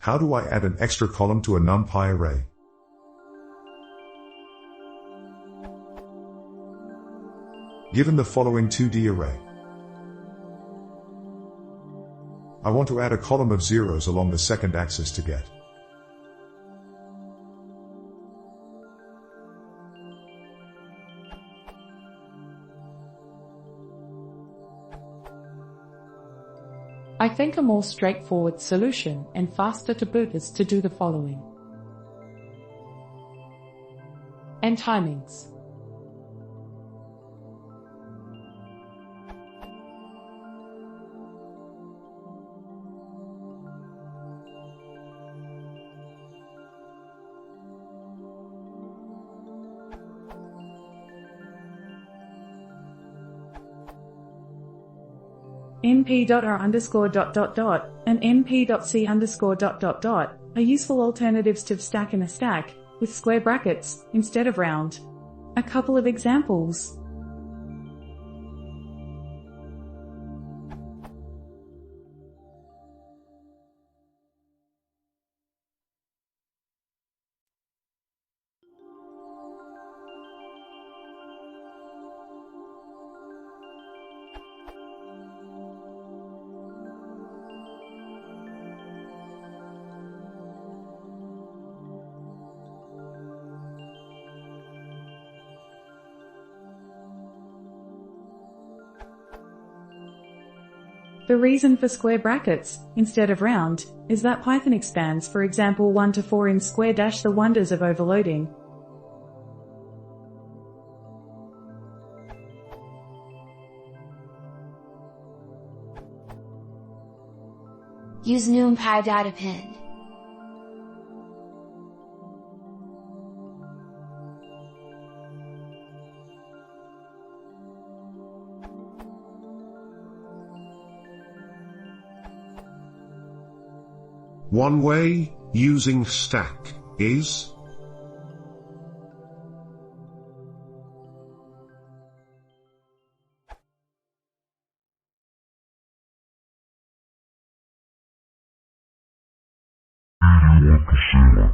How do I add an extra column to a NumPy array? Given the following 2D array, I want to add a column of zeros along the second axis to get I think a more straightforward solution and faster to boot is to do the following. And timings. np.r underscore dot dot dot and np.c underscore dot dot dot are useful alternatives to stack in a stack, with square brackets, instead of round. A couple of examples. The reason for square brackets, instead of round, is that Python expands, for example 1 to 4 in square dash the wonders of overloading. Use NumPy data pin. One way, using stack, is Meadow,